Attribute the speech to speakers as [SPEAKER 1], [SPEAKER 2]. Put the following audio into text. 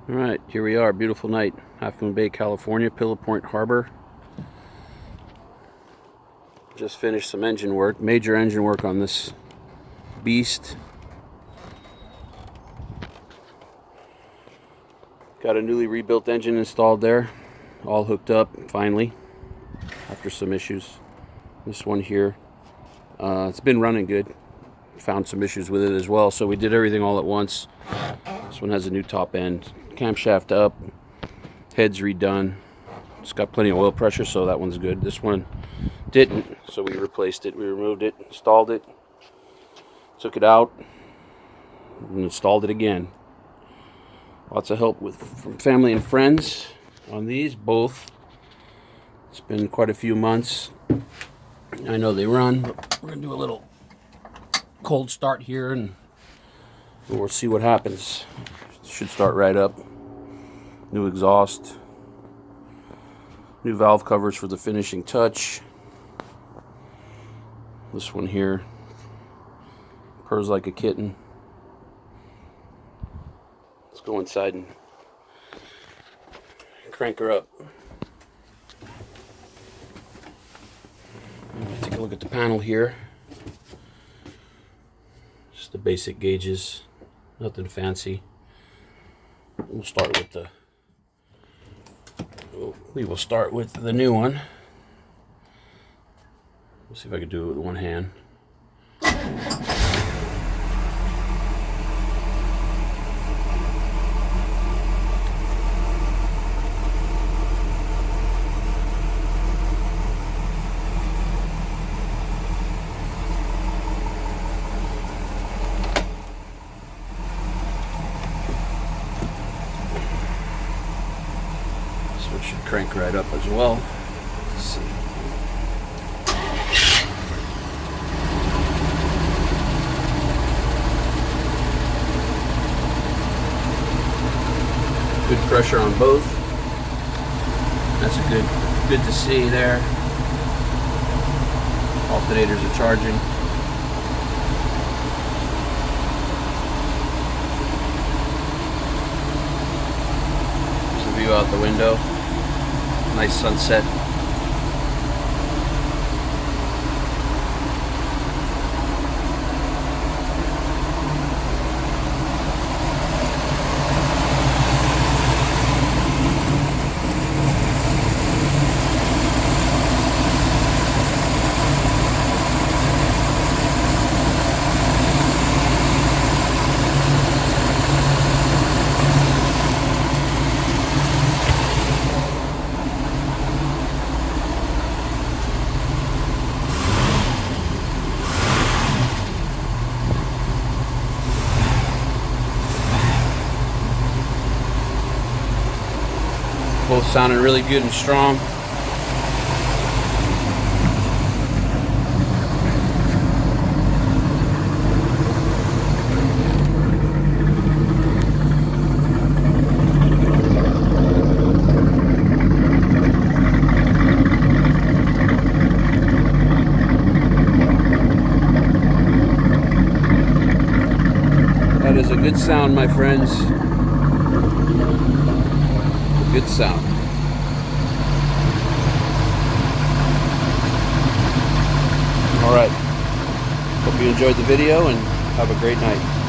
[SPEAKER 1] Alright, here we are, beautiful night, Half Moon Bay, California, Pillow Point Harbor. Just finished some engine work, major engine work on this beast. Got a newly rebuilt engine installed there, all hooked up finally, after some issues. This one here, it's been running good. Found some issues with it as well, so we did everything all at once. This one has a new top end, camshaft up, head's redone. It's got plenty of oil pressure, so that one's good. This one didn't, so we replaced it. We removed it, installed it, took it out, and installed it again. Lots of help from family and friends on these both. It's been quite a few months. I know they run, but we're gonna do a little cold start here and we'll see what happens. Should start right up. New exhaust, new valve covers for the finishing touch. This one here purrs like a kitten. Let's go inside and crank her up. Take a look at the panel here. Just the basic gauges, nothing fancy. We will start with the new one. Let's see if I can do it with one hand. It should crank right up as well. Let's see. Good pressure on both. That's a good to see there. Alternators are charging. There's a view out the window. Nice sunset. Both sounding really good and strong. That is a good sound, my friends. Good sound. All right. Hope you enjoyed the video and have a great night.